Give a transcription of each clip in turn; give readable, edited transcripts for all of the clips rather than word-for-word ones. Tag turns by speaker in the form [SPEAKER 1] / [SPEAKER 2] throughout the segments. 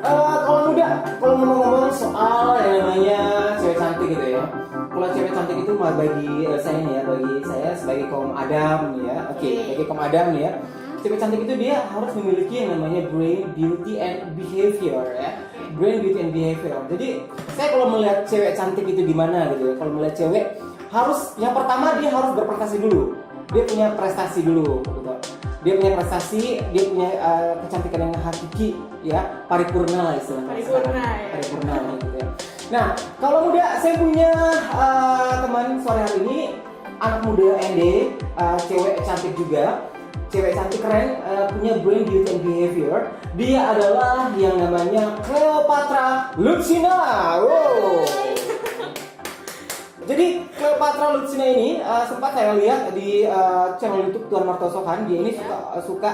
[SPEAKER 1] kalau ngomong-ngomong soal yang namanya cewek cantik gitu ya. Kalau cewek cantik itu bagi saya nih ya, bagi saya sebagai kaum Adam nih ya. Oke, bagi kaum Adam nih ya. Cewek cantik itu dia harus memiliki yang namanya brain, beauty, and behavior ya. Brain, beauty, and behavior. Jadi saya kalau melihat cewek cantik itu gimana gitu ya. Kalau melihat cewek harus yang pertama dia harus berprestasi dulu. Dia punya prestasi dulu gitu. Dia punya prestasi, dia punya kecantikan yang hakiki ya, paripurna lah istilahnya. Paripurna gitu ya. Nah, kalau muda saya punya teman sore hari ini anak muda ND, cewek cantik juga. Cewek cantik keren, punya brain, beauty, and behavior. Dia adalah yang namanya Cleopatra Lucina. Wow. Jadi Cleopatra Lucina ini sempat saya lihat di channel YouTube Tuan Martosokan. Dia ini suka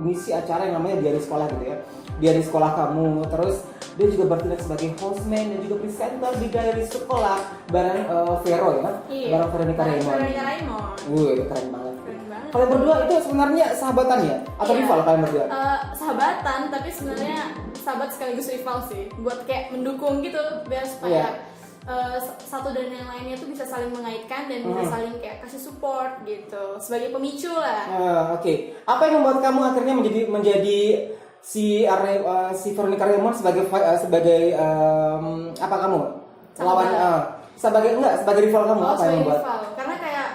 [SPEAKER 1] ngisi acara yang namanya Diari Sekolah gitu ya. Diari Sekolah Kamu. Terus dia juga bertindak sebagai hostman dan juga presenter di Diari Sekolah bareng Vero ya.
[SPEAKER 2] Iya.
[SPEAKER 1] Bareng Veronica Raymond.
[SPEAKER 2] Wih,
[SPEAKER 1] keren banget. Kalian berdua itu sebenarnya sahabatan ya? Atau rival kalian berdua?
[SPEAKER 2] Sahabatan, tapi sebenarnya sahabat sekaligus rival sih. Buat kayak mendukung gitu, biar supaya satu dan yang lainnya tuh bisa saling mengaitkan dan bisa saling kayak kasih support gitu. Sebagai pemicu lah.
[SPEAKER 1] Oke. Apa yang membuat kamu akhirnya menjadi si Veronica Raymond sebagai apa kamu? Lawan sebagai rival kamu apa yang membuat?
[SPEAKER 2] Rival. Karena kayak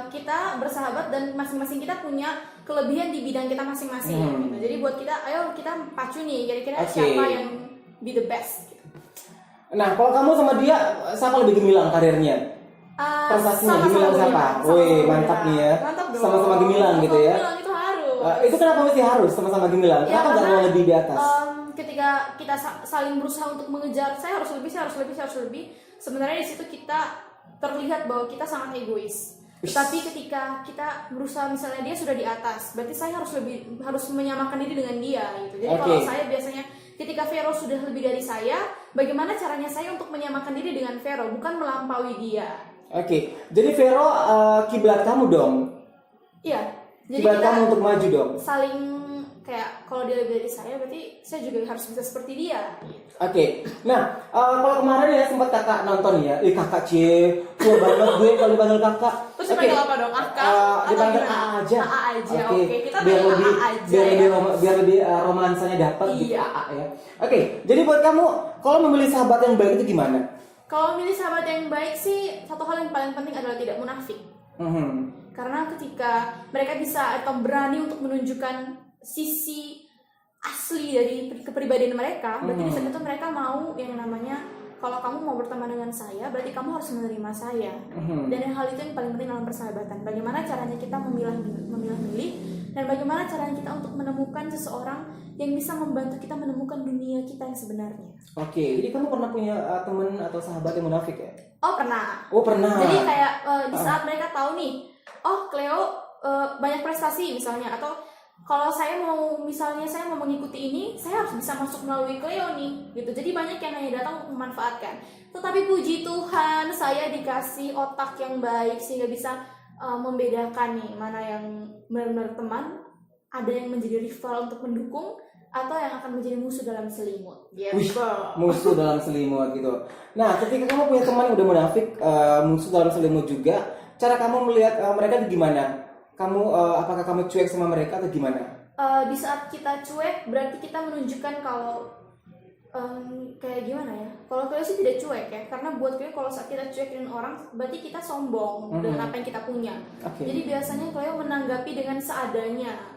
[SPEAKER 2] kita bersahabat dan masing-masing kita punya kelebihan di bidang kita masing-masing gitu. Jadi buat kita, ayo kita pacu nih kira-kira siapa yang be the best gitu.
[SPEAKER 1] Nah, kalau kamu sama dia siapa lebih gemilang karirnya? Prestasinya gemilang siapa? Wih, mantap nih ya. Sama-sama gemilang gitu ya.
[SPEAKER 2] Gemilang itu harus.
[SPEAKER 1] Itu kenapa mesti harus sama-sama gemilang? Kenapa nggak mau lebih di atas?
[SPEAKER 2] Ketika kita saling berusaha untuk mengejar, saya harus lebih. Sebenarnya di situ kita terlihat bahwa kita sangat egois. Tapi ketika kita berusaha, misalnya dia sudah di atas, berarti saya harus menyamakan diri dengan dia gitu. Jadi kalau saya biasanya ketika Vero sudah lebih dari saya, bagaimana caranya saya untuk menyamakan diri dengan Vero, bukan melampaui dia.
[SPEAKER 1] Jadi Vero kiblat kamu dong.
[SPEAKER 2] Iya. Jadi
[SPEAKER 1] kiblat kamu untuk maju dong.
[SPEAKER 2] Saling kayak kalau dia lebih dari saya, berarti saya juga harus bisa seperti dia.
[SPEAKER 1] Nah kalau kemarin ya sempat kakak nonton ya, kakak tua banget gue kalau dipanggil kakak.
[SPEAKER 2] Terus dipanggil apa dong?
[SPEAKER 1] Dipanggil A aja.
[SPEAKER 2] Kita biar
[SPEAKER 1] lebih romansanya dapat gitu
[SPEAKER 2] iya.
[SPEAKER 1] A ya. Jadi buat kamu kalau memilih sahabat yang baik itu gimana?
[SPEAKER 2] Kalau memilih sahabat yang baik sih, satu hal yang paling penting adalah tidak munafik. Karena ketika mereka bisa atau berani untuk menunjukkan sisi asli dari kepribadian mereka, berarti di sana tuh mereka mau yang namanya, kalau kamu mau berteman dengan saya, berarti kamu harus menerima saya. Dan hal itu yang paling penting dalam persahabatan. Bagaimana caranya kita memilah-milih, dan bagaimana caranya kita untuk menemukan seseorang yang bisa membantu kita menemukan dunia kita yang sebenarnya.
[SPEAKER 1] Jadi kamu pernah punya teman atau sahabat yang munafik ya?
[SPEAKER 2] Pernah.
[SPEAKER 1] Pernah.
[SPEAKER 2] Jadi kayak di saat mereka tahu nih, Cleo banyak prestasi misalnya, atau kalau saya mau mengikuti ini, saya harus bisa masuk melalui Cleo nih, gitu. Jadi banyak yang hanya datang untuk memanfaatkan. Tetapi puji Tuhan, saya dikasih otak yang baik sehingga bisa membedakan nih mana yang benar-benar teman, ada yang menjadi rival untuk mendukung, atau yang akan menjadi musuh dalam selimut.
[SPEAKER 1] Musuh dalam selimut gitu. Nah, ketika kamu punya teman yang udah munafik, musuh dalam selimut juga, cara kamu melihat mereka itu gimana? Apakah kamu cuek sama mereka atau gimana?
[SPEAKER 2] Di saat kita cuek, berarti kita menunjukkan kalau kayak gimana ya? Kalau Cleo sih tidak cuek ya, karena buat Cleo kalau saat kita cuek dengan orang, berarti kita sombong dengan apa yang kita punya. Jadi biasanya Cleo menanggapi dengan seadanya.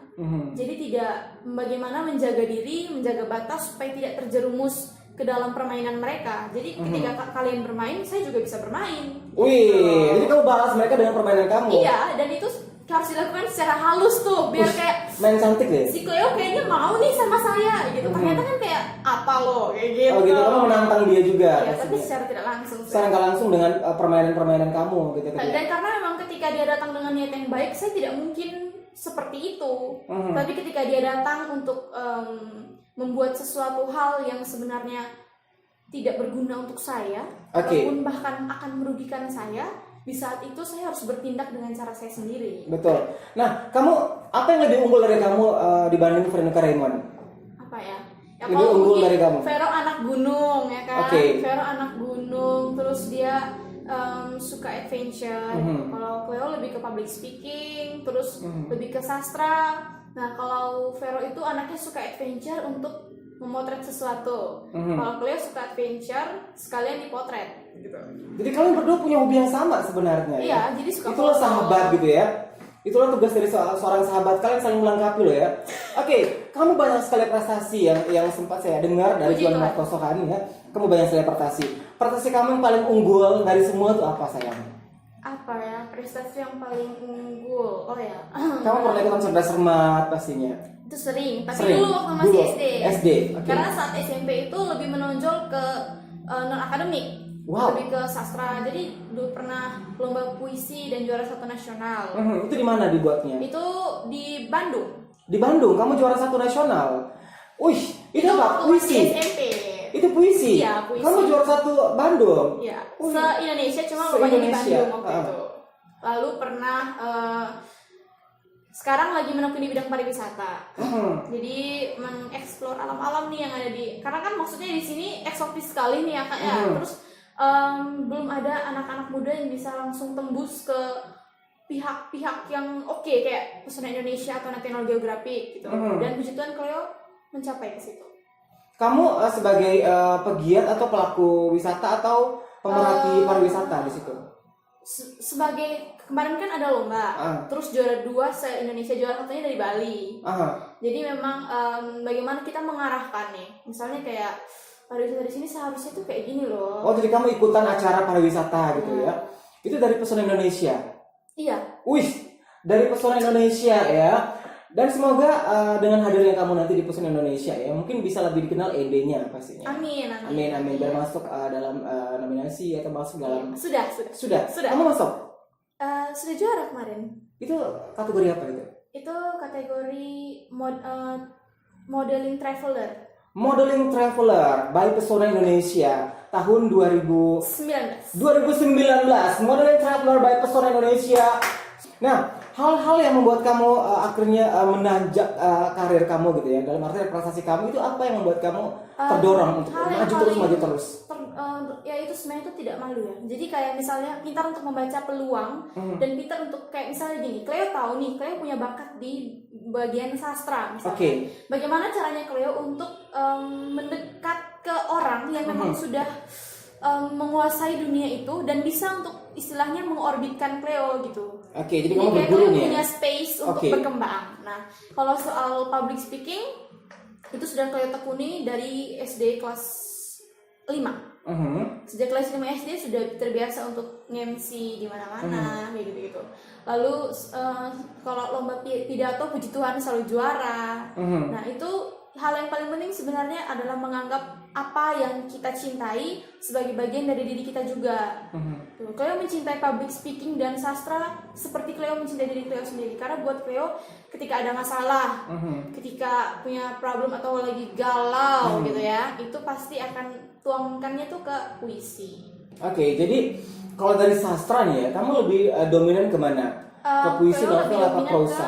[SPEAKER 2] Jadi tidak bagaimana menjaga diri, menjaga batas supaya tidak terjerumus ke dalam permainan mereka. Jadi ketika kalian bermain, saya juga bisa bermain.
[SPEAKER 1] Jadi kamu balas mereka dengan permainan kamu.
[SPEAKER 2] Iya, dan itu harus dilakukan secara halus tuh, biar kayak
[SPEAKER 1] main cantik deh.
[SPEAKER 2] Si Cleo kayaknya mau nih sama saya gitu. Ternyata kan kayak apa lo kayak gitu.
[SPEAKER 1] Gitu, kamu menantang dia juga.
[SPEAKER 2] Iya, tapi secara tidak langsung.
[SPEAKER 1] Secara nggak langsung dengan permainan-permainan kamu gitu.
[SPEAKER 2] Dan karena memang ketika dia datang dengan niat yang baik, saya tidak mungkin seperti itu. Tapi ketika dia datang untuk membuat sesuatu hal yang sebenarnya tidak berguna untuk saya, ataupun bahkan akan merugikan saya, di saat itu saya harus bertindak dengan cara saya sendiri.
[SPEAKER 1] Betul. Nah, kamu apa yang lebih unggul dari kamu dibanding Veronica Raymond?
[SPEAKER 2] Apa ya? Yang
[SPEAKER 1] Lebih
[SPEAKER 2] Kalau
[SPEAKER 1] unggul
[SPEAKER 2] mungkin
[SPEAKER 1] dari kamu.
[SPEAKER 2] Vero anak gunung ya kan.
[SPEAKER 1] Oke.
[SPEAKER 2] Vero anak gunung, terus dia suka adventure. Kalau Cleo lebih ke public speaking, terus lebih ke sastra. Nah, kalau Vero itu anaknya suka adventure untuk memotret sesuatu. Kalau Cleo suka adventure, sekalian dipotret gitu.
[SPEAKER 1] Jadi kalian berdua punya hobi yang sama sebenarnya.
[SPEAKER 2] Iya, jadi suka
[SPEAKER 1] Itulah
[SPEAKER 2] foto.
[SPEAKER 1] sahabat gitu ya. Itulah tugas dari seorang sahabat, kalian saling melengkapi loh ya. Oke, kamu banyak sekali prestasi yang sempat saya dengar dari
[SPEAKER 2] Puji
[SPEAKER 1] Tuan
[SPEAKER 2] Tuhan.
[SPEAKER 1] Marco Sohani ya. Kamu banyak sekali prestasi. Prestasi kamu yang paling unggul dari semua itu apa sayang?
[SPEAKER 2] Apa ya prestasi yang paling unggul? Oh ya,
[SPEAKER 1] Kamu pernah ikutan cerdas cermat pastinya.
[SPEAKER 2] itu sering. Tapi
[SPEAKER 1] Sering.
[SPEAKER 2] dulu waktu masih
[SPEAKER 1] Dulu.
[SPEAKER 2] SD.
[SPEAKER 1] SD, oke.
[SPEAKER 2] Karena saat SMP itu lebih menonjol ke non akademik.
[SPEAKER 1] Wow.
[SPEAKER 2] Lebih ke sastra. Jadi dulu pernah lomba puisi dan juara 1 nasional.
[SPEAKER 1] Itu di mana dibuatnya?
[SPEAKER 2] Itu di Bandung.
[SPEAKER 1] Di Bandung, kamu juara 1 nasional. Wih, itu apa?
[SPEAKER 2] waktu masih
[SPEAKER 1] Puisi.
[SPEAKER 2] SMP.
[SPEAKER 1] Itu puisi.
[SPEAKER 2] Iya, puisi.
[SPEAKER 1] Kamu juara 1 Bandung.
[SPEAKER 2] Iya,
[SPEAKER 1] Wih.
[SPEAKER 2] se-Indonesia cuma lombanya di
[SPEAKER 1] Se-Indonesia.
[SPEAKER 2] Bandung waktu itu. Lalu pernah sekarang lagi menekuni bidang pariwisata. Jadi mengeksplor alam-alam nih yang ada di, karena kan maksudnya di sini eksotis sekali nih ya Kak ya. Terus belum ada anak-anak muda yang bisa langsung tembus ke pihak-pihak yang oke kayak Pesona Indonesia atau National Geographic gitu. Dan puji Tuhan Cleo mencapai ke situ.
[SPEAKER 1] Kamu sebagai pegiat atau pelaku wisata atau pemerhati pariwisata di situ?
[SPEAKER 2] Sebagai kemarin kan ada lomba, terus juara 2 se-Indonesia, juara 1-nya dari Bali. Jadi memang bagaimana kita mengarahkan nih, misalnya kayak pariwisata di sini seharusnya tuh kayak gini loh.
[SPEAKER 1] Oh, jadi kamu ikutan acara pariwisata gitu ya? Itu dari Pesona Indonesia?
[SPEAKER 2] Iya.
[SPEAKER 1] Wih, dari Pesona Indonesia ya. Dan semoga dengan hadirnya kamu nanti di Pesona Indonesia ya, mungkin bisa lebih dikenal ED-nya pastinya.
[SPEAKER 2] Amin.
[SPEAKER 1] Amin. Biar masuk dalam nominasi atau masuk dalam.
[SPEAKER 2] Sudah.
[SPEAKER 1] Kamu masuk?
[SPEAKER 2] Sudah juara kemarin.
[SPEAKER 1] Itu kategori apa itu?
[SPEAKER 2] Itu kategori modeling traveler.
[SPEAKER 1] Modeling Traveler by Pesona Indonesia tahun 2019. Modeling Traveler by Pesona Indonesia. Nah, hal-hal yang membuat kamu akhirnya menanjak karir kamu gitu ya, dalam arti prestasi kamu itu apa yang membuat kamu terdorong untuk maju terus?
[SPEAKER 2] Ya itu sebenarnya itu tidak malu ya. Jadi kayak misalnya pintar untuk membaca peluang dan pintar untuk kayak misalnya gini, Cleo tahu nih, Cleo punya bakat di bagian sastra misalnya. Bagaimana caranya Cleo untuk mendekat ke orang yang memang sudah menguasai dunia itu dan bisa untuk istilahnya mengorbitkan Cleo gitu.
[SPEAKER 1] Jadi kamu berguru nih.
[SPEAKER 2] Punya space untuk berkembang. Nah, kalau soal public speaking itu sudah Cleo tekuni dari SD kelas 5. Sejak kelas 5 SD sudah terbiasa untuk nge-MC di mana-mana kayak gitu-gitu. Lalu kalau lomba pidato puji Tuhan selalu juara. Nah, itu hal yang paling penting sebenarnya adalah menganggap apa yang kita cintai sebagai bagian dari diri kita juga. Cleo mencintai public speaking dan sastra seperti Cleo mencintai diri Cleo sendiri. Karena buat Cleo ketika ada masalah, ketika punya problem atau lagi galau gitu ya, itu pasti akan tuangkannya tuh ke puisi. Jadi kalau dari sastra nih ya, kamu lebih dominan kemana? Ke puisi, novel, atau prosa?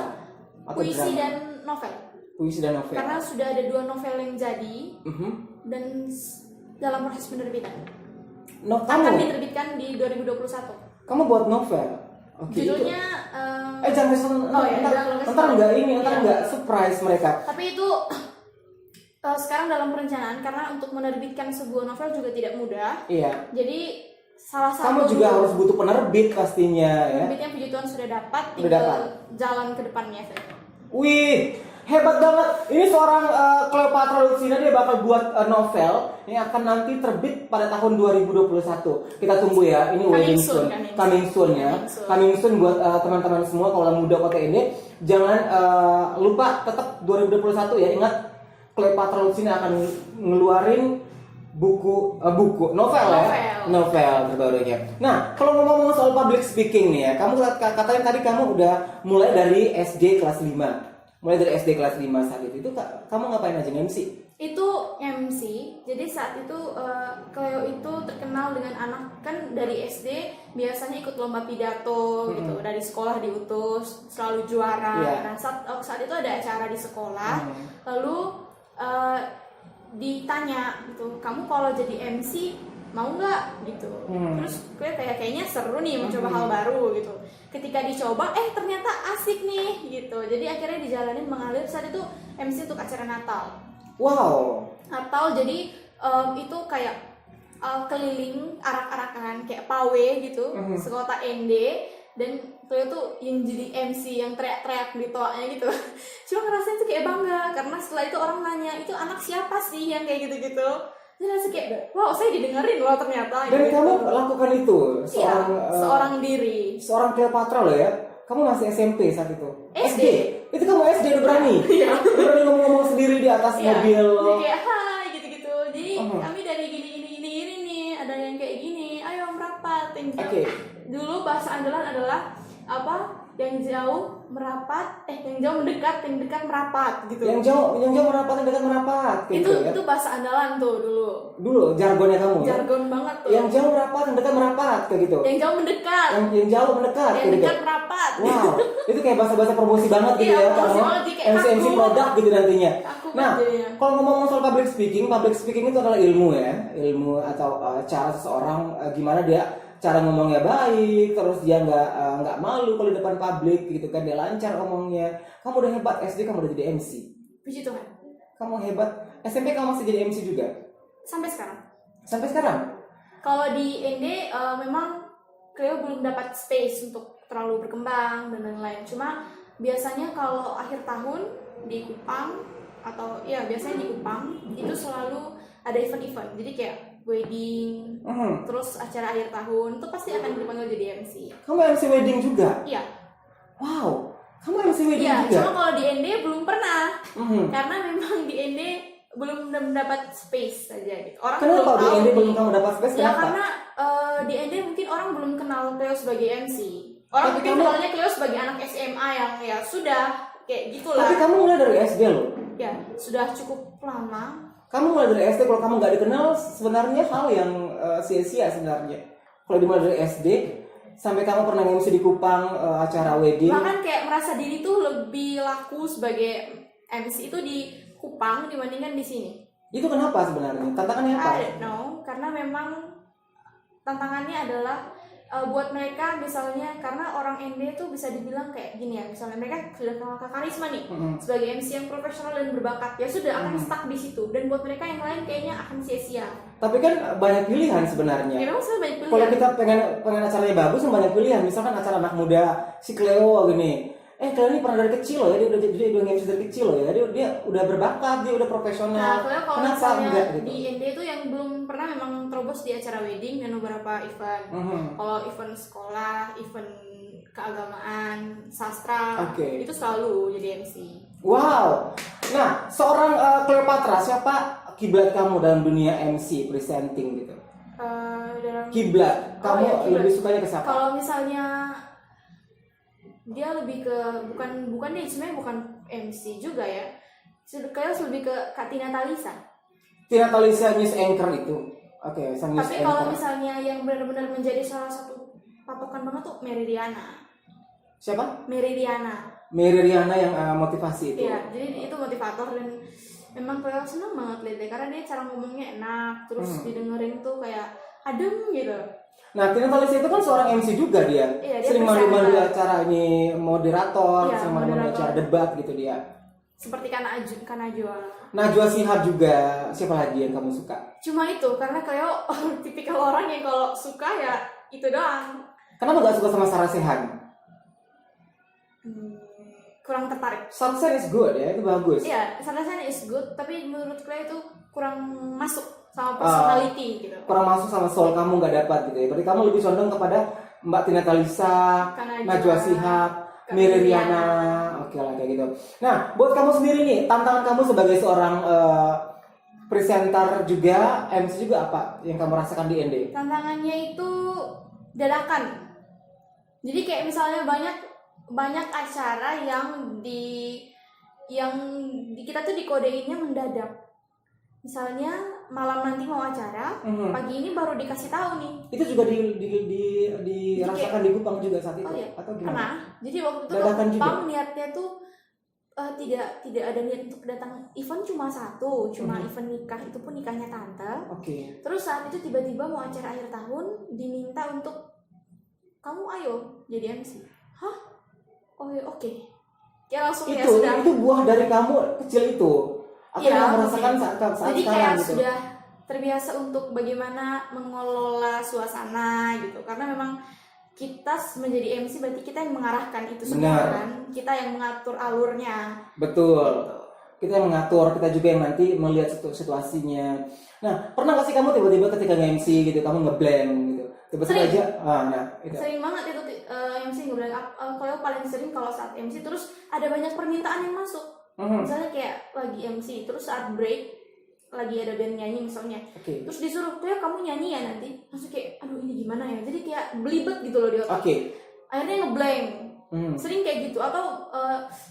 [SPEAKER 2] Puisi dan novel.
[SPEAKER 1] Puisi dan novel.
[SPEAKER 2] Karena sudah ada 2 novel yang jadi dan dalam proses penerbitan. Akan diterbitkan di 2021.
[SPEAKER 1] Kamu buat novel?
[SPEAKER 2] Judulnya
[SPEAKER 1] jangan enggak surprise mereka.
[SPEAKER 2] Tapi itu sekarang dalam perencanaan karena untuk menerbitkan sebuah novel juga tidak mudah.
[SPEAKER 1] Iya.
[SPEAKER 2] Jadi salah satu
[SPEAKER 1] kamu juga harus butuh penerbit pastinya ya.
[SPEAKER 2] Penerbitnya puji Tuhan sudah dapat, tinggal jalan ke depannya saja.
[SPEAKER 1] Wih, hebat banget. Ini seorang Cleopatra Lucina, dia bakal buat novel yang akan nanti terbit pada tahun 2021. Kita tunggu ya. Ini waiting soon. Coming soon buat teman-teman semua kalau muda kota ini. Jangan lupa tetap 2021 ya. Ingat Cleopatra Lucina akan ngeluarin novel terbarunya. Nah, kalau ngomong soal public speaking nih ya, kamu katanya tadi kamu udah mulai dari SD kelas 5. Mulai dari SD kelas 5 saat itu kamu ngapain aja, MC? Itu
[SPEAKER 2] MC. Jadi saat itu Cleo itu terkenal dengan anak kan dari SD biasanya ikut lomba pidato gitu, dari sekolah diutus selalu juara. Nah, saat itu ada acara di sekolah. Lalu ditanya gitu, kamu kalau jadi MC mau nggak gitu. Terus gue kayaknya seru nih mencoba hal baru gitu. Ketika dicoba ternyata asik nih gitu, jadi akhirnya dijalanin mengalir. Saat itu MC untuk acara Natal.
[SPEAKER 1] Wow.
[SPEAKER 2] Natal jadi itu kayak keliling arak-arakan kayak pawe gitu, sekota ND, dan Cleo tuh yang jadi MC yang teriak-teriak di toanya gitu. Cuma ngerasain tuh kayak bangga karena setelah itu orang nanya, itu anak siapa sih yang kayak gitu-gitu. Jadi rasa kayak wow, saya didengerin loh ternyata.
[SPEAKER 1] Dan
[SPEAKER 2] gitu.
[SPEAKER 1] kamu lakukan itu
[SPEAKER 2] seorang diri.
[SPEAKER 1] Seorang Cleopatra loh ya. Kamu masih SMP saat itu.
[SPEAKER 2] SD.
[SPEAKER 1] Itu kamu SD udah berani. Udah berani ngomong-ngomong sendiri di atas mobil.
[SPEAKER 2] Jadi kayak hai gitu-gitu. Jadi kami dari gini nih, ada yang kayak gini. Ayo merapat. Dulu bahasa andalan adalah apa? Yang jauh merapat, yang jauh mendekat, yang dekat merapat gitu.
[SPEAKER 1] Yang jauh merapat, yang dekat merapat.
[SPEAKER 2] Itu bahasa andalan tuh dulu.
[SPEAKER 1] Dulu jargonnya kamu.
[SPEAKER 2] Jargon banget tuh.
[SPEAKER 1] Yang jauh merapat, yang dekat merapat kayak gitu.
[SPEAKER 2] Yang jauh mendekat.
[SPEAKER 1] Yang jauh mendekat.
[SPEAKER 2] Yang dekat merapat.
[SPEAKER 1] Wow, itu kayak bahasa-bahasa promosi banget gitu ya.
[SPEAKER 2] Promosi banget, kayak
[SPEAKER 1] MC produk gitu nantinya.
[SPEAKER 2] Nah,
[SPEAKER 1] kalau ngomong soal public speaking itu adalah ilmu ya, ilmu atau cara seseorang gimana dia cara ngomongnya baik, terus dia nggak malu kalau di depan publik gitu kan, dia lancar ngomongnya. Kamu udah hebat SD, kamu udah jadi MC.
[SPEAKER 2] Puji Tuhan.
[SPEAKER 1] Kamu hebat. SMP kamu masih jadi MC juga?
[SPEAKER 2] Sampai sekarang.
[SPEAKER 1] Sampai sekarang?
[SPEAKER 2] Kalau di ND memang Cleo belum dapat space untuk terlalu berkembang dan lain-lain. Cuma biasanya kalau akhir tahun di Kupang atau biasanya di Kupang itu selalu ada event-event. Jadi kayak wedding, terus acara akhir tahun itu pasti akan dipanggil jadi MC.
[SPEAKER 1] Kamu MC wedding juga?
[SPEAKER 2] Iya.
[SPEAKER 1] Wow, kamu MC wedding juga?
[SPEAKER 2] Iya, cuma kalau di ND belum pernah, karena memang di ND belum mendapat space saja gitu. Orang
[SPEAKER 1] kenapa
[SPEAKER 2] belum
[SPEAKER 1] di
[SPEAKER 2] tahu
[SPEAKER 1] ND belum kamu dapat space?
[SPEAKER 2] Ya
[SPEAKER 1] kenapa?
[SPEAKER 2] karena di ND mungkin orang belum kenal Cleo sebagai MC. Orang mungkin kenalnya Cleo sebagai anak SMA yang ya sudah kayak gitulah.
[SPEAKER 1] Tapi kamu mulai dari SD loh.
[SPEAKER 2] Ya, sudah cukup lama.
[SPEAKER 1] Kamu mulai dari SD, kalau kamu nggak dikenal sebenarnya hal yang sia-sia sebenarnya. Kalau dimulai dari SD sampai kamu pernah MC di Kupang acara wedding.
[SPEAKER 2] Bahkan kayak merasa diri tuh lebih laku sebagai MC itu di Kupang dibandingkan di sini.
[SPEAKER 1] Itu kenapa sebenarnya? Tantangannya apa?
[SPEAKER 2] I don't know, karena memang tantangannya adalah buat mereka misalnya, karena orang ND tuh bisa dibilang kayak gini ya, misalnya mereka sudah kenal karisma nih sebagai MC yang profesional dan berbakat, ya sudah akan stuck di situ, dan buat mereka yang lain kayaknya akan sia-sia.
[SPEAKER 1] Tapi kan banyak pilihan sebenarnya.
[SPEAKER 2] Ya memang sebenarnya banyak pilihan.
[SPEAKER 1] Kalau kita pengen acaranya bagus kan banyak pilihan. Misalkan acara anak muda si Cleo gini. Cleo ini pernah dari kecil loh ya, dia udah MC dari kecil loh ya, dia udah berbakat, dia udah profesional.
[SPEAKER 2] Nah, kalau
[SPEAKER 1] kenapa
[SPEAKER 2] misalnya
[SPEAKER 1] enggak gitu?
[SPEAKER 2] di ND itu yang belum pernah memang terobos di acara wedding dan beberapa event. Kalau event sekolah, event keagamaan, sastra, itu selalu jadi MC.
[SPEAKER 1] Wow. Nah, seorang Cleopatra, siapa kiblat kamu dalam dunia MC presenting gitu? Kiblat, kamu
[SPEAKER 2] kiblat.
[SPEAKER 1] lebih sukanya ke siapa?
[SPEAKER 2] Kalau misalnya dia lebih ke bukan dia sebenarnya bukan MC juga ya, kayak lebih ke Kak Tina Talisa.
[SPEAKER 1] Tina Talisa news anchor itu. Oke, sang news
[SPEAKER 2] tapi
[SPEAKER 1] anchor.
[SPEAKER 2] kalau misalnya yang benar-benar menjadi salah satu patokan banget tuh Mary Riana.
[SPEAKER 1] Siapa?
[SPEAKER 2] Mary Riana.
[SPEAKER 1] Mary Riana yang motivasi itu.
[SPEAKER 2] Iya, jadi itu motivator, dan memang kayak seneng banget lihat deh, karena dia cara ngomongnya enak, terus didengerin tuh kayak adem gitu.
[SPEAKER 1] Nah, Tina Talisa itu kan seorang MC juga dia.
[SPEAKER 2] Iya, dia
[SPEAKER 1] sering mandu-mandu acara ini, moderator, sering mandu-mandu acara debat gitu dia.
[SPEAKER 2] Seperti Kanajwa.
[SPEAKER 1] Najwa Shihab juga. Siapa lagi yang kamu suka?
[SPEAKER 2] Cuma itu, karena Cleo tipikal orang yang kalau suka ya itu doang.
[SPEAKER 1] Kenapa gak suka sama Sarah Sechan?
[SPEAKER 2] Kurang tertarik.
[SPEAKER 1] Sarah Sechan is good ya, itu bagus.
[SPEAKER 2] Iya, Sarah Sechan is good, tapi menurut Cleo itu kurang masuk sama personality gitu.
[SPEAKER 1] Kurang masuk sama soul kamu, nggak dapat gitu ya. Berarti kamu lebih condong kepada Mbak Tina Talisa, Najwa Shihab, Mary Riana. Oke lah kayak gitu. Nah, buat kamu sendiri nih, tantangan kamu sebagai seorang presenter juga, MC juga apa yang kamu rasakan di ND?
[SPEAKER 2] Tantangannya itu dadakan. Jadi kayak misalnya banyak acara yang kita tuh dikodeinnya mendadak. Misalnya malam nanti mau acara, pagi ini baru dikasih tahu nih. Itu
[SPEAKER 1] juga dirasakan di Kupang juga saat itu?
[SPEAKER 2] Oh iya,
[SPEAKER 1] atau gimana?
[SPEAKER 2] pernah. Jadi waktu itu
[SPEAKER 1] Kupang
[SPEAKER 2] niatnya tuh tidak ada niat untuk datang event, cuma satu, event nikah, itu pun nikahnya tante. Terus saat itu tiba-tiba mau acara akhir tahun diminta untuk kamu ayo jadi MC. Hah? Oh ya, oke. Ya langsung
[SPEAKER 1] itu,
[SPEAKER 2] ya sudah.
[SPEAKER 1] Itu buah dari kamu kecil itu. Apa yang kamu merasakan saat
[SPEAKER 2] jadi
[SPEAKER 1] sekarang
[SPEAKER 2] kayak
[SPEAKER 1] gitu?
[SPEAKER 2] Sudah terbiasa untuk bagaimana mengelola suasana gitu, karena memang kita menjadi MC berarti kita yang mengarahkan itu semua.
[SPEAKER 1] Benar.
[SPEAKER 2] Kan, kita yang mengatur alurnya.
[SPEAKER 1] Betul.
[SPEAKER 2] Gitu.
[SPEAKER 1] Kita yang mengatur, kita juga yang nanti melihat situasinya. Nah, pernah gak sih kamu tiba-tiba ketika nge-MC gitu, kamu ngeblank gitu, tiba-tiba aja, itu.
[SPEAKER 2] Sering banget itu MC ngeblank. Kalau paling sering kalau saat MC terus ada banyak permintaan yang masuk. Misalnya kayak lagi MC, terus saat break lagi ada band nyanyi misalnya, terus disuruh tuh ya kamu nyanyi ya nanti, langsung kayak aduh ini gimana ya, jadi kayak belibet gitu loh di otak. Akhirnya ngeblank. Sering kayak gitu, atau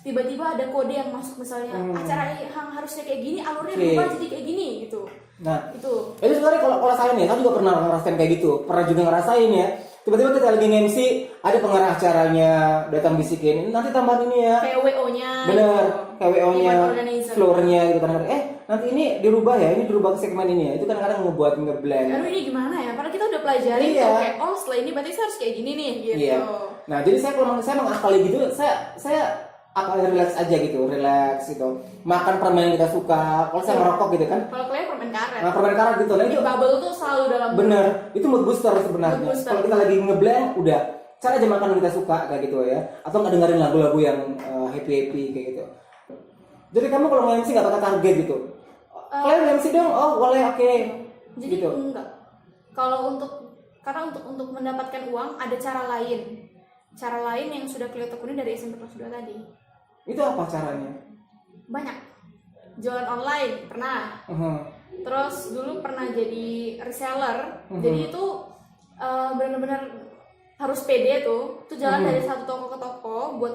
[SPEAKER 2] tiba-tiba ada kode yang masuk misalnya acara yang harusnya kayak gini alurnya berubah jadi kayak gini gitu.
[SPEAKER 1] Nah
[SPEAKER 2] itu
[SPEAKER 1] sebenarnya kalau saya nih, saya juga pernah ngerasain kayak gitu, pernah juga ngerasain ya. Tiba-tiba kita lagi nge-MC, ada pengarah acaranya datang bisikin, nanti tambahan ini ya.
[SPEAKER 2] Kayak WO-nya.
[SPEAKER 1] Bener, kayak WO-nya, floor-nya gitu kan. Nanti ini dirubah ya, ini dirubah ke segmen ini ya. Itu kadang-kadang ngebuat ngeblank.
[SPEAKER 2] Aduh ini gimana ya? Padahal kita udah pelajari gitu, kayak oh setelah ini berarti saya harus kayak gini nih gitu.
[SPEAKER 1] Iya. Nah, jadi kalau saya mengakali gitu, saya akan relax aja gitu, relax gitu. Makan permen yang kita suka. Kalau saya merokok gitu kan.
[SPEAKER 2] Kalau kalian permen karet.
[SPEAKER 1] Nah, permen karet gitu. Nah, itu
[SPEAKER 2] bubble tuh selalu dalam.
[SPEAKER 1] Bener, itu mood booster sebenarnya. Kalau kita lagi ngeblank, udah cara aja makan yang kita suka kayak gitu ya. Atau nggak dengerin lagu-lagu yang happy kayak gitu. Jadi kamu kalau nge-MC nggak pakai target gitu. Kalian nge-MC dong, oh boleh, oke.
[SPEAKER 2] Jadi
[SPEAKER 1] gitu.
[SPEAKER 2] enggak. Kalau karena untuk mendapatkan uang ada cara lain. Cara lain yang sudah kalian tekuni dari SMP kelas 2 tadi.
[SPEAKER 1] Itu apa caranya?
[SPEAKER 2] Banyak. Jualan online pernah. Terus dulu pernah jadi reseller. Jadi itu benar-benar harus pede tuh. Itu jalan dari satu toko ke toko buat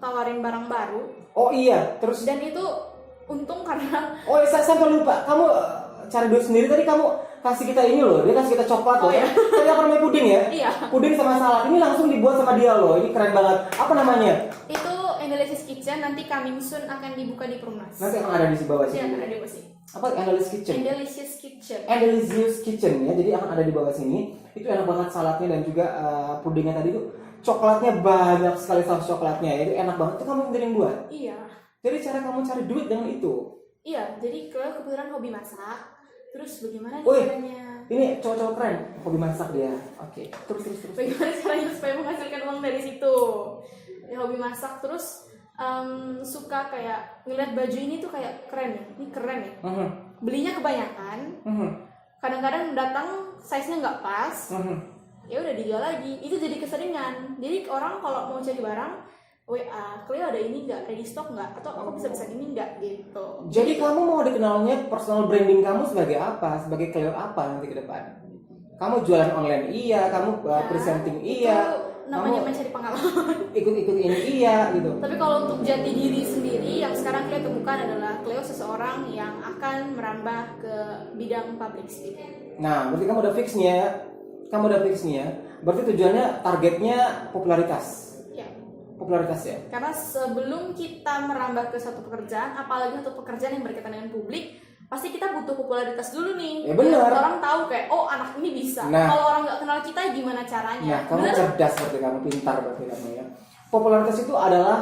[SPEAKER 2] tawarin barang baru. Oh iya, terus dan itu untung karena
[SPEAKER 1] saya sampai lupa. Kamu cari duit sendiri tadi, kamu kasih kita ini loh, dia kasih kita coklat loh.
[SPEAKER 2] Iya.
[SPEAKER 1] Tadi apa namanya, puding ya?
[SPEAKER 2] Iya.
[SPEAKER 1] Puding sama salad. Ini langsung dibuat sama dia loh. Ini keren banget. Apa namanya?
[SPEAKER 2] Itu Analysis Kitchen, nanti coming soon akan dibuka di Perumnas.
[SPEAKER 1] Nanti akan ada di bawah sini.
[SPEAKER 2] Iya, akan ada di bawah sini.
[SPEAKER 1] Apa Analysis Kitchen?
[SPEAKER 2] Analysis Kitchen.
[SPEAKER 1] Analysis Kitchen ya. Jadi akan ada di bawah sini. Itu enak banget saladnya dan juga pudingnya tadi tuh. Coklatnya banyak sekali, saus coklatnya. Itu enak banget. Itu kamu sendiri yang buat?
[SPEAKER 2] Iya.
[SPEAKER 1] Jadi cara kamu cari duit dengan itu?
[SPEAKER 2] Iya, jadi kebetulan hobi masak. Terus bagaimana caranya?
[SPEAKER 1] Ini cowok-cowok keren, hobi masak dia. Oke. Terus.
[SPEAKER 2] Bagaimana caranya supaya menghasilkan uang dari situ? Ya, hobi masak, terus suka kayak ngeliat baju ini tuh kayak keren ya. Ini keren ya. Belinya kebanyakan. Kadang-kadang datang size-nya nggak pas. Ya udah dijual lagi. Itu jadi keseringan. Jadi orang kalau mau cari barang, WA, Cleo ada ini nggak, ready stock nggak, atau aku bisa ini nggak gitu.
[SPEAKER 1] Jadi kamu mau dikenalnya personal branding kamu sebagai apa, sebagai Cleo apa nanti ke depan? Kamu jualan online iya, kamu presenting iya,
[SPEAKER 2] namanya mencari pengalaman.
[SPEAKER 1] Ikut ini iya gitu.
[SPEAKER 2] Tapi kalau untuk jati diri sendiri, yang sekarang Cleo temukan adalah Cleo seseorang yang akan merambah ke bidang public speaking.
[SPEAKER 1] Nah, berarti kamu udah fix nih ya. Berarti tujuannya, targetnya popularitas. Popularitas ya.
[SPEAKER 2] Karena sebelum kita merambah ke satu pekerjaan, apalagi satu pekerjaan yang berkaitan dengan publik, pasti kita butuh popularitas dulu nih.
[SPEAKER 1] Ya benar.
[SPEAKER 2] Orang tahu kayak, oh anak ini bisa.
[SPEAKER 1] Nah,
[SPEAKER 2] kalau orang nggak kenal kita, gimana caranya?
[SPEAKER 1] Nah, kamu cerdas berarti, kamu pintar berarti kamu ya. Popularitas itu adalah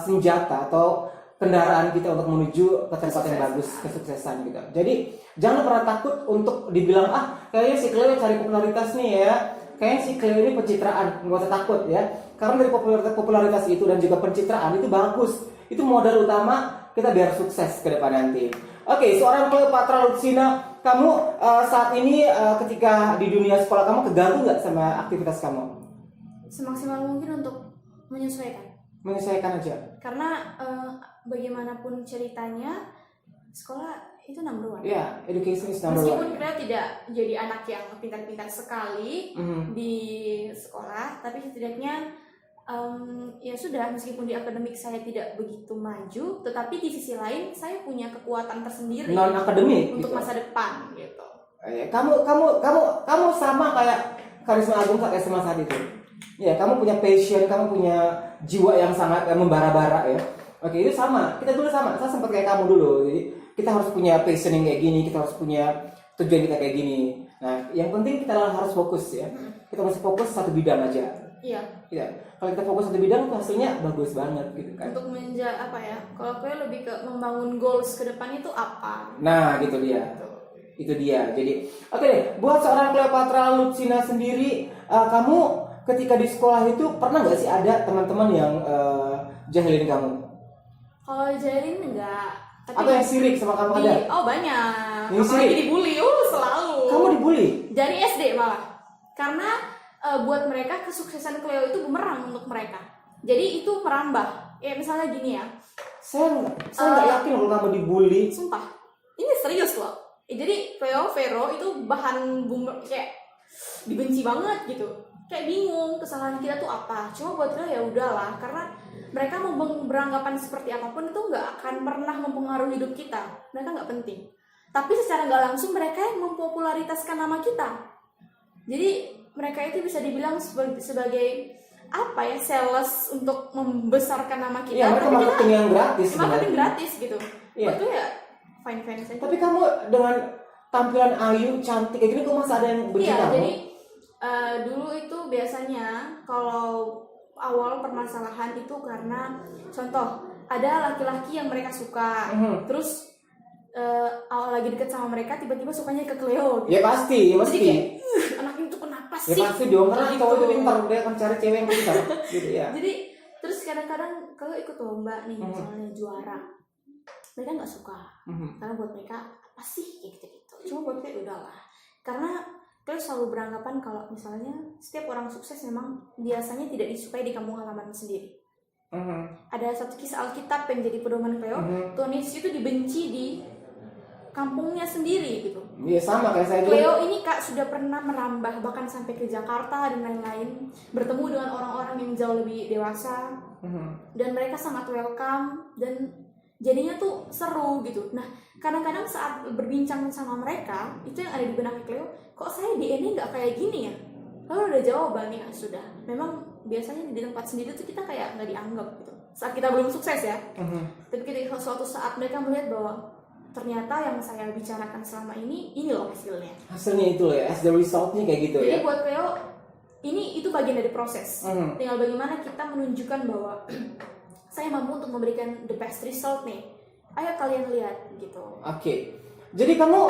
[SPEAKER 1] senjata atau kendaraan kita untuk menuju ke tempat yang bagus, kesuksesan gitu. Jadi jangan pernah takut untuk dibilang kayaknya si Cleo cari popularitas nih ya. Kayaknya si Cleo ini pencitraan, nggak usah takut ya. Karena dari popularitas itu dan juga pencitraan itu bagus. Itu modal utama kita biar sukses ke depan nanti. Oke, seorang Cleopatra Lutsina, kamu saat ini ketika di dunia sekolah kamu keganggu nggak sama aktivitas kamu?
[SPEAKER 2] Semaksimal mungkin untuk menyesuaikan.
[SPEAKER 1] Menyesuaikan aja.
[SPEAKER 2] Karena bagaimanapun ceritanya, sekolah itu number one.
[SPEAKER 1] Ya, education is number
[SPEAKER 2] Meskipun
[SPEAKER 1] one.
[SPEAKER 2] kita tidak jadi anak yang pintar-pintar sekali di sekolah, tapi setidaknya ya sudah, meskipun di akademik saya tidak begitu maju, tetapi di sisi lain saya punya kekuatan tersendiri
[SPEAKER 1] non akademik
[SPEAKER 2] untuk
[SPEAKER 1] gitu.
[SPEAKER 2] masa depan gitu.
[SPEAKER 1] Kamu sama kayak Karisma Agung saat SMA saat itu. Ya, kamu punya passion, kamu punya jiwa yang sangat membara-bara ya. Oke, itu sama. Kita dulu sama. Saya sempat kayak kamu dulu. Jadi kita harus punya passion yang kayak gini, kita harus punya tujuan kita kayak gini. Nah, yang penting kita harus fokus ya. Kita masih fokus satu bidang aja.
[SPEAKER 2] Iya.
[SPEAKER 1] Ya. Kalau kita fokus satu bidang, tuh hasilnya bagus banget gitu kan.
[SPEAKER 2] Untuk apa ya? Kalau aku lebih ke membangun goals ke depan itu apa?
[SPEAKER 1] Nah, gitu dia. Itu dia. Jadi, oke deh. Buat seorang Cleopatra Lucina sendiri, kamu ketika di sekolah itu pernah nggak sih ada teman-teman yang jahilin kamu?
[SPEAKER 2] Kalau jahilin enggak. Tapi
[SPEAKER 1] Atau yang sirik sama kamu ada?
[SPEAKER 2] Oh banyak.
[SPEAKER 1] Yang
[SPEAKER 2] Apalagi
[SPEAKER 1] sirik?
[SPEAKER 2] dibully, selalu.
[SPEAKER 1] Kamu dibully?
[SPEAKER 2] Dari SD malah. Karena buat mereka kesuksesan Cleo itu bumerang untuk mereka. Jadi itu merambah. Ya misalnya gini ya.
[SPEAKER 1] Saya nggak yakin kalau kamu dibully.
[SPEAKER 2] Sumpah. Ini serius loh. Jadi Cleo Vero itu bahan kayak dibenci banget gitu. Kayak bingung kesalahan kita tuh apa. Cuma buat Cleo ya udahlah, karena mereka mau beranggapan seperti apapun itu nggak akan pernah mempengaruhi hidup kita. Mereka nggak penting. Tapi secara nggak langsung mereka yang mempopularitaskan nama kita. Jadi mereka itu bisa dibilang sebagai apa ya, sales untuk membesarkan nama kita.
[SPEAKER 1] Iya, mereka marketing yang gratis.
[SPEAKER 2] Marketing gratis gitu.
[SPEAKER 1] Iya.
[SPEAKER 2] Itu ya fine saja.
[SPEAKER 1] Tapi kamu dengan tampilan ayu, cantik kayak gini, kok masih ada yang benci
[SPEAKER 2] Iya,
[SPEAKER 1] kamu?
[SPEAKER 2] jadi dulu itu biasanya kalau awal permasalahan itu karena contoh ada laki-laki yang mereka suka, terus awal lagi deket sama mereka tiba-tiba sukanya ke Cleo.
[SPEAKER 1] Ya pasti,
[SPEAKER 2] Jadi kayak anak itu kenapa sih?
[SPEAKER 1] Ya pasti dong, karena
[SPEAKER 2] Gitu.
[SPEAKER 1] cowok itu pintar, dia akan cari cewek yang pintar gitu ya.
[SPEAKER 2] Jadi terus kadang-kadang kalau ikut lomba nih misalnya juara, mereka nggak suka karena buat mereka apa sih kayak gitu-gitu. Cuma buat mereka udahlah, karena Cleo selalu beranggapan kalau misalnya setiap orang sukses memang biasanya tidak disukai di kampung halaman sendiri. Ada satu kisah Alkitab yang jadi pedoman Cleo, Tuhan Yesus itu dibenci di kampungnya sendiri gitu.
[SPEAKER 1] Iya sama kayak saya dulu.
[SPEAKER 2] Cleo ini Kak sudah pernah merambah bahkan sampai ke Jakarta dan lain-lain, bertemu dengan orang-orang yang jauh lebih dewasa, dan mereka sangat welcome dan jadinya tuh seru gitu. Nah kadang-kadang saat berbincang sama mereka, itu yang ada di benak Cleo, kok saya di ini nggak kayak gini ya? Lalu ada jawabannya, sudah. Memang biasanya di tempat sendiri tuh kita kayak nggak dianggap gitu. Saat kita belum sukses ya. Tapi ketika suatu saat mereka melihat bahwa ternyata yang saya bicarakan selama ini loh hasilnya.
[SPEAKER 1] Hasilnya itu loh ya, as the resultnya kayak gitu.
[SPEAKER 2] Jadi
[SPEAKER 1] Ya.
[SPEAKER 2] buat Cleo itu bagian dari proses. Tinggal bagaimana kita menunjukkan bahwa saya mampu untuk memberikan the best result nih. Ayo kalian lihat gitu.
[SPEAKER 1] Oke. Jadi kamu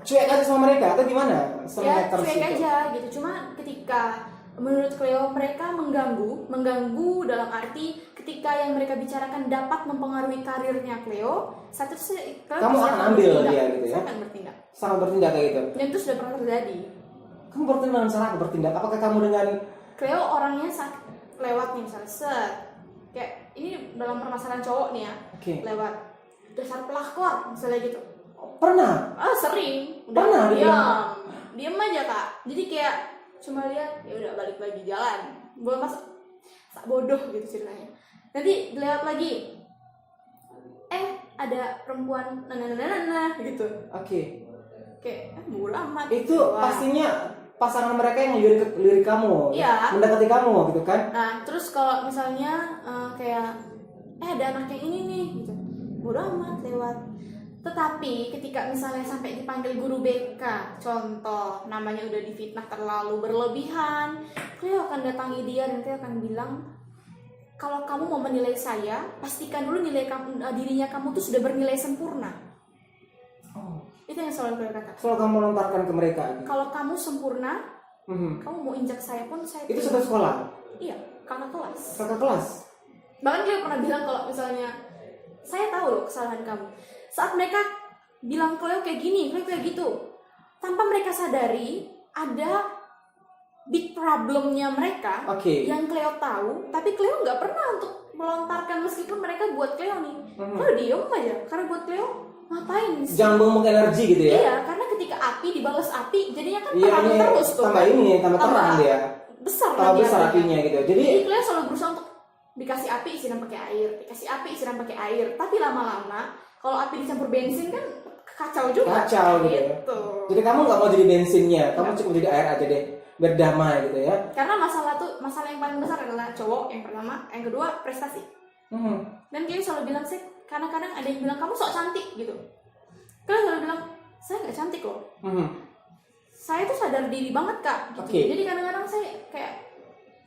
[SPEAKER 1] cuek aja sama mereka atau gimana?
[SPEAKER 2] Ya cuek aja gitu. Cuma ketika menurut Cleo mereka mengganggu dalam arti ketika yang mereka bicarakan dapat mempengaruhi karirnya Cleo, saat itu Cleo
[SPEAKER 1] kamu akan ambil dia gitu ya?
[SPEAKER 2] Saya akan bertindak.
[SPEAKER 1] Sangat bertindak kayak gitu.
[SPEAKER 2] Dan itu sudah pernah terjadi.
[SPEAKER 1] Kamu bertindak dengan cara apa bertindak? Apakah kamu dengan
[SPEAKER 2] Cleo orangnya lewat nih misalnya kayak ini dalam permasalahan cowok nih ya, lewat dasar pelakor misalnya gitu.
[SPEAKER 1] Pernah?
[SPEAKER 2] Sering.
[SPEAKER 1] Pernah
[SPEAKER 2] diam aja Kak. Jadi kayak cuma lihat ya udah balik lagi jalan. Buat masa bodoh gitu ceritanya. Nanti lewat lagi, ada perempuan gitu.
[SPEAKER 1] Oke.
[SPEAKER 2] Kayak bodo amat.
[SPEAKER 1] Itu pastinya pasangan mereka yang lirik kamu,
[SPEAKER 2] Iya.
[SPEAKER 1] mendekati kamu gitu kan?
[SPEAKER 2] Nah terus kalau misalnya kayak ada anak yang ini nih gitu, bodo amat lewat. Tetapi ketika misalnya sampai dipanggil guru BK, contoh namanya udah difitnah terlalu berlebihan, Cleo akan datangi dia dan Cleo akan bilang, kalau kamu mau menilai saya, pastikan dulu dirinya kamu tuh sudah bernilai sempurna. Itu yang selalu Cleo katakan.
[SPEAKER 1] Selalu kamu lontarkan ke mereka. Gitu.
[SPEAKER 2] Kalau kamu sempurna, kamu mau injak saya pun saya.
[SPEAKER 1] Itu satu sekolah.
[SPEAKER 2] Iya, kakak kelas.
[SPEAKER 1] Kakak kelas.
[SPEAKER 2] Bahkan Cleo pernah bilang kalau misalnya saya tahu loh kesalahan kamu. Saat mereka bilang Cleo kayak gini, Cleo kayak gitu, tanpa mereka sadari ada big problemnya mereka yang Cleo tahu, tapi Cleo nggak pernah untuk melontarkan meskipun mereka buat Cleo nih. Cleo diem aja, karena buat Cleo ngapain sih?
[SPEAKER 1] Jangan buang energi gitu ya?
[SPEAKER 2] Iya, karena ketika api dibalas api, jadinya kan terang terus tuh.
[SPEAKER 1] Tambah terang dia. Besar apinya gitu. Jadi
[SPEAKER 2] Cleo selalu berusaha untuk dikasih api siram pakai air, dikasih api siram pakai air, tapi lama-lama kalau api dicampur bensin kan kacau juga.
[SPEAKER 1] Kacau gitu. Jadi kamu nggak mau jadi bensinnya, kamu cukup jadi air aja deh, berdamai gitu ya.
[SPEAKER 2] Karena masalah yang paling besar adalah cowok yang pertama, yang kedua prestasi. Dan Cleo selalu bilang, saya kadang-kadang ada yang bilang kamu sok cantik gitu. Cleo selalu bilang saya nggak cantik loh. Saya tuh sadar diri banget kak gitu. Jadi kadang-kadang saya kayak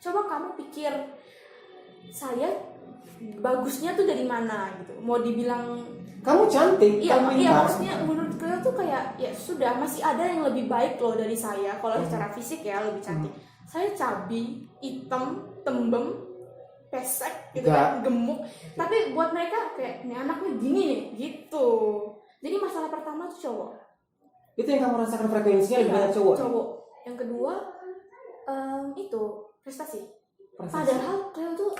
[SPEAKER 2] coba kamu pikir saya bagusnya tuh dari mana gitu. Mau dibilang
[SPEAKER 1] kamu cantik,
[SPEAKER 2] iya maksudnya menurut Cleo tuh kayak ya sudah masih ada yang lebih baik loh dari saya kalau secara fisik ya lebih cantik. Saya cabi, hitam, tembem, pesek gitu kan, gemuk. Tapi buat mereka kayak ini anaknya gini nih gitu. Jadi masalah pertama tuh cowok.
[SPEAKER 1] Itu yang kamu rasakan frekuensinya lebih banyak cowok.
[SPEAKER 2] Yang kedua itu prestasi. Padahal Cleo tuh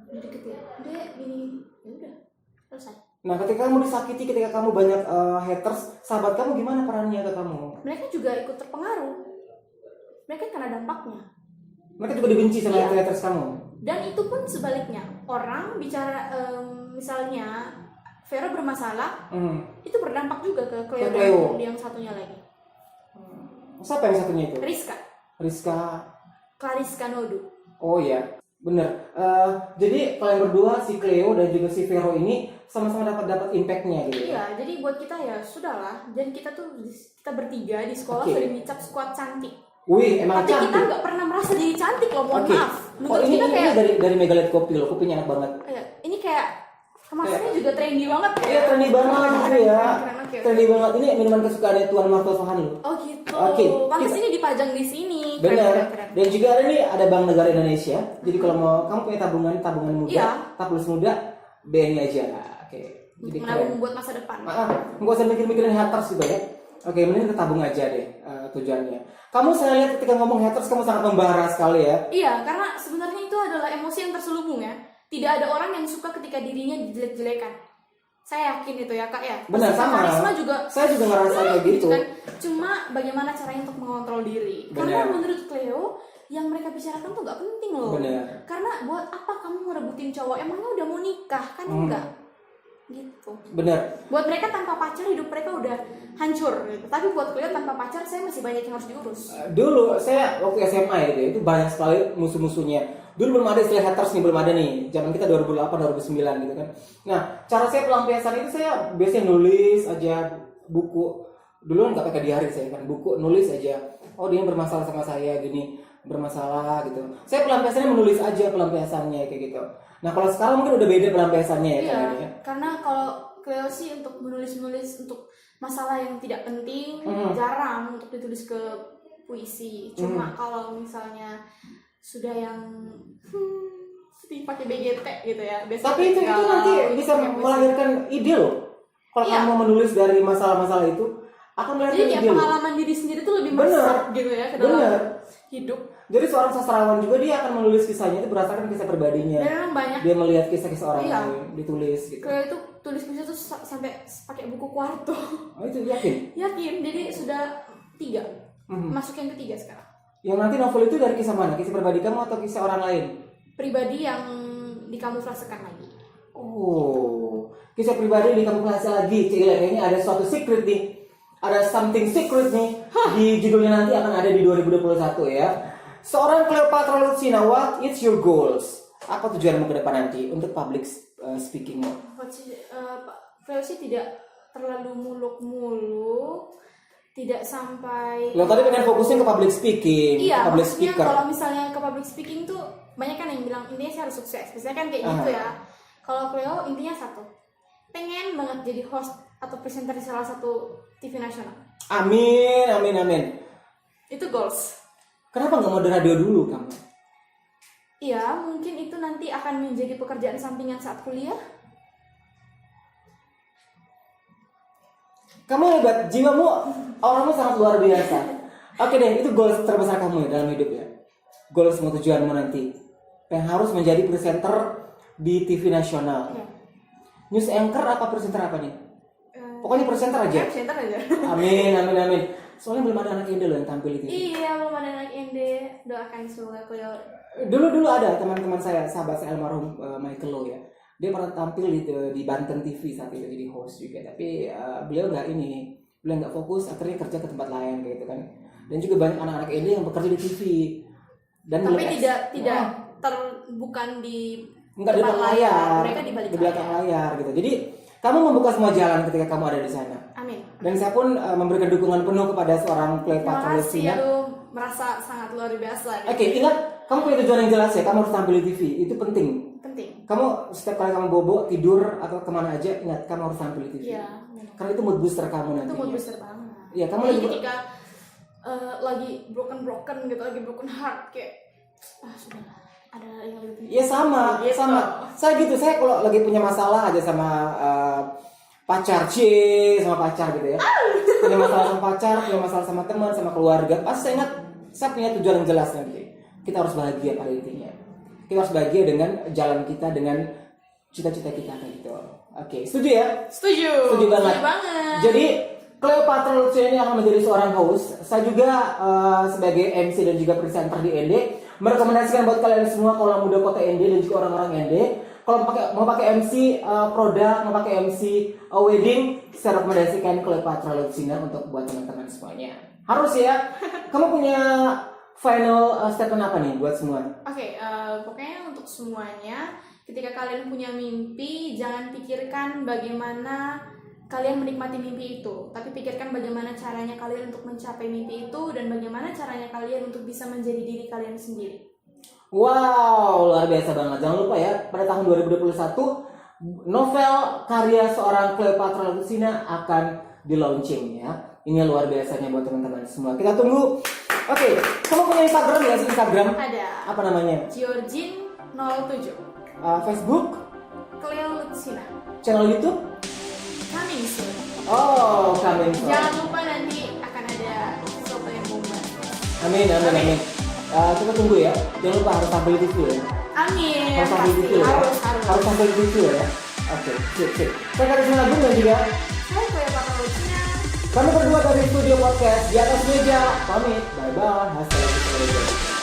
[SPEAKER 2] dikit ya, dia gini, ya udah selesai.
[SPEAKER 1] Nah, ketika kamu disakiti, ketika kamu banyak haters, sahabat kamu gimana perannya ke kamu?
[SPEAKER 2] Mereka juga ikut terpengaruh. Mereka kena dampaknya.
[SPEAKER 1] Mereka juga dibenci sama haters kamu.
[SPEAKER 2] Dan itu pun sebaliknya. Orang bicara misalnya Vero bermasalah, itu berdampak juga ke Cleo. Yang satunya lagi.
[SPEAKER 1] Siapa yang satunya itu? Rizka.
[SPEAKER 2] Clariska Nodu.
[SPEAKER 1] Oh iya, bener. Jadi kalian berdua, si Cleo dan juga si Vero ini sama-sama dapat impact-nya gitu.
[SPEAKER 2] Iya, jadi buat kita ya sudahlah. Jadi kita bertiga di sekolah sering dicap squad cantik.
[SPEAKER 1] Wih, emang
[SPEAKER 2] tapi
[SPEAKER 1] cantik.
[SPEAKER 2] Kita nggak pernah merasa jadi cantik loh, mohon maaf.
[SPEAKER 1] Menurut kita kayak dari Megalit Kopi loh, kopinya enak banget.
[SPEAKER 2] Iya, ini kayak kemasannya juga trendy banget ya.
[SPEAKER 1] Iya, trendy banget gitu ya. Trendy banget. Ini minuman kesukaannya Tuan Marco Sohani loh.
[SPEAKER 2] Oh gitu. Pantes ini dipajang di sini.
[SPEAKER 1] Benar. Dan juga ada Bank Negara Indonesia. Jadi kalau mau kamu punya tabungan muda, tabungan muda, BNI aja. Oke. Jadi
[SPEAKER 2] menabung buat masa depan.
[SPEAKER 1] Nggak usah mikirin haters juga ya. Oke, mending kita tabung aja deh tujuannya. Kamu saya lihat ketika ngomong haters kamu sangat membara sekali ya.
[SPEAKER 2] Iya, karena sebenarnya itu adalah emosi yang terselubung ya. Tidak ada orang yang suka ketika dirinya dijelek-jelekan. Saya yakin itu ya kak ya.
[SPEAKER 1] Benar, sama.
[SPEAKER 2] Karisma juga.
[SPEAKER 1] Saya juga ngerasa kayak gitu.
[SPEAKER 2] Kan? Cuma bagaimana caranya untuk mengontrol diri.
[SPEAKER 1] Benar.
[SPEAKER 2] Karena menurut Cleo yang mereka bicarakan tuh nggak penting loh.
[SPEAKER 1] Benar.
[SPEAKER 2] Karena buat apa kamu ngerebutin cowok? Emangnya udah mau nikah kan enggak? Gitu.
[SPEAKER 1] Benar.
[SPEAKER 2] Buat mereka tanpa pacar hidup mereka udah hancur gitu. Tapi buat Cleo tanpa pacar saya masih banyak yang harus diurus.
[SPEAKER 1] Dulu saya waktu SMA gitu ya, itu banyak sekali musuh-musuhnya. Dulu belum ada istilah haters nih, belum ada nih. Zaman kita 2008 2009 gitu kan. Nah, cara saya pelampiasan itu saya biasanya nulis aja buku. Dulu kan enggak pakai diary saya kan, buku nulis aja. Oh, dia bermasalah sama saya gini, bermasalah gitu. Saya pelampiasannya menulis aja pelampiasannya kayak gitu. Nah, kalau sekarang mungkin udah beda pelampiasannya ya kayaknya.
[SPEAKER 2] Iya, karena kalau Cleo sih untuk menulis untuk masalah yang tidak penting jarang untuk ditulis ke puisi. Cuma kalau misalnya sudah yang dipakai BGT gitu ya.
[SPEAKER 1] Tapi itu nanti bisa melahirkan ide loh. Kalau kamu menulis dari masalah-masalah itu akan melahirkan ide.
[SPEAKER 2] Jadi pengalaman diri sendiri itu lebih masuk gitu ya ke dalam hidup.
[SPEAKER 1] Jadi seorang sastrawan juga dia akan menulis kisahnya itu berdasarkan kisah pribadinya.
[SPEAKER 2] Dan banyak. Dia
[SPEAKER 1] melihat kisah-kisah orang lain ditulis gitu.
[SPEAKER 2] Kayak itu tulis puisi tuh sampai pakai buku kuarto.
[SPEAKER 1] Oh itu yakin?
[SPEAKER 2] Yakin. Jadi sudah 3. Masuk yang ketiga sekarang.
[SPEAKER 1] Yang nanti novel itu dari kisah mana? Kisah pribadi kamu atau kisah orang lain?
[SPEAKER 2] Pribadi yang dikamuflasekan lagi.
[SPEAKER 1] Oh, kisah pribadi dikamuflase lagi. Kayaknya ada suatu secret nih. Ada something secret nih. Di judulnya nanti akan ada di 2021 ya. Seorang Cleopatra Lucina, what is your goals? Apa tujuanmu ke depan nanti untuk public speakingmu?
[SPEAKER 2] Cleo sih tidak terlalu muluk-muluk. Tidak sampai.
[SPEAKER 1] Lo tadi pengen fokusnya ke public speaking.
[SPEAKER 2] Iya,
[SPEAKER 1] public
[SPEAKER 2] maksudnya
[SPEAKER 1] speaker.
[SPEAKER 2] kalau misalnya ke public speaking tuh banyak kan yang bilang intinya saya harus sukses. Biasanya kan kayak gitu ya. Kalau Cleo intinya satu, pengen banget jadi host atau presenter di salah satu TV nasional.
[SPEAKER 1] Amin, amin, amin.
[SPEAKER 2] Itu goals.
[SPEAKER 1] Kenapa nggak mau di radio dulu kamu?
[SPEAKER 2] Iya, mungkin itu nanti akan menjadi pekerjaan sampingan saat kuliah.
[SPEAKER 1] Kamu hebat, jiwamu, auramu sangat luar biasa. Oke deh, itu goals terbesar kamu ya dalam hidup ya. Goals mau tujuanmu nanti. Yang harus menjadi presenter di TV nasional.
[SPEAKER 2] Ya.
[SPEAKER 1] News anchor apa presenter apa nih? Pokoknya presenter aja.
[SPEAKER 2] Presenter aja.
[SPEAKER 1] Amin, amin, amin. Soalnya belum ada anak Inde loh yang tampil itu.
[SPEAKER 2] Iya, belum ada anak Inde. Doakan semoga Cleo.
[SPEAKER 1] Dulu ada teman-teman saya, sahabat saya almarhum Michael Lo ya. Dia pernah tampil di Banten TV saat itu jadi host juga, tapi beliau nggak fokus, akhirnya kerja ke tempat lain gitu kan. Dan juga banyak anak-anak ini yang bekerja di TV. Dan
[SPEAKER 2] tapi bukan di
[SPEAKER 1] Enggak di depan layar.
[SPEAKER 2] Mereka di balik
[SPEAKER 1] di belakang layar gitu. Jadi kamu membuka semua jalan ketika kamu ada di sana.
[SPEAKER 2] Amin.
[SPEAKER 1] Dan saya pun memberikan dukungan penuh kepada seorang Cleopatra
[SPEAKER 2] Terima kasih,
[SPEAKER 1] Lucina.
[SPEAKER 2] aduh, merasa sangat luar biasa.
[SPEAKER 1] Oke, ingat kamu punya tujuan yang jelas ya. Kamu harus tampil di TV, itu penting.
[SPEAKER 2] Penting.
[SPEAKER 1] Kamu setiap kali kamu bobo tidur atau kemana aja, ingat kamu harus tampil di TV.
[SPEAKER 2] Iya.
[SPEAKER 1] Karena itu mood booster kamu nanti.
[SPEAKER 2] Itu mood booster banget.
[SPEAKER 1] Iya, kamu
[SPEAKER 2] Jadi
[SPEAKER 1] lagi
[SPEAKER 2] ketika lagi broken gitu, lagi broken heart kayak sudah ada yang lebih.
[SPEAKER 1] Iya sama,
[SPEAKER 2] Gitu.
[SPEAKER 1] sama. Saya gitu, saya kalau lagi punya masalah aja sama pacar, sama pacar gitu ya. Punya masalah sama pacar, punya masalah sama teman, sama keluarga. Pasti saya ingat, saya punya tujuan yang jelas nanti. Kita harus bahagia pada intinya. Kita harus bahagia dengan jalan kita, dengan cita-cita kita kayak gitu. Oke, setuju ya?
[SPEAKER 2] Setuju.
[SPEAKER 1] Setuju banget. Jadi Cleopatra Lucina ini akan menjadi seorang host. Saya juga sebagai MC dan juga presenter di ND merekomendasikan buat kalian semua kalau muda kota ND dan juga orang-orang ND, kalau mau pakai MC produk, mau pakai MC wedding, saya rekomendasikan Cleopatra Lucina untuk buat teman-teman semuanya. Harus ya. Kamu punya final statement apa nih buat semua?
[SPEAKER 2] Oke, pokoknya untuk semuanya, ketika kalian punya mimpi, jangan pikirkan bagaimana kalian menikmati mimpi itu, tapi pikirkan bagaimana caranya kalian untuk mencapai mimpi itu dan bagaimana caranya kalian untuk bisa menjadi diri kalian sendiri.
[SPEAKER 1] Wow, luar biasa banget. Jangan lupa ya, pada tahun 2021 novel karya seorang Cleopatra Lucina akan di launching ya. Ini luar biasanya buat teman-teman semua. Kita tunggu. Oke, kamu punya Instagram ya? Instagram?
[SPEAKER 2] Ada.
[SPEAKER 1] Apa namanya?
[SPEAKER 2] Georgine07.
[SPEAKER 1] Facebook?
[SPEAKER 2] Cleo Lucina.
[SPEAKER 1] Channel YouTube?
[SPEAKER 2] Coming soon.
[SPEAKER 1] Oh, coming soon.
[SPEAKER 2] Jangan lupa nanti akan ada sesuatu yang bomba.
[SPEAKER 1] Amin. Kita tunggu ya. Jangan lupa harus tampil di TV ya.
[SPEAKER 2] Amin.
[SPEAKER 1] Harus tampil di TV ya. Harus tampil di TV ya. Oke, sip. Saya Karisma Agung dan juga
[SPEAKER 2] Saya Cleopatra Lucina.
[SPEAKER 1] kami berdua dari studio podcast di atas meja. Pamit. Bye bye. Assalamualaikum.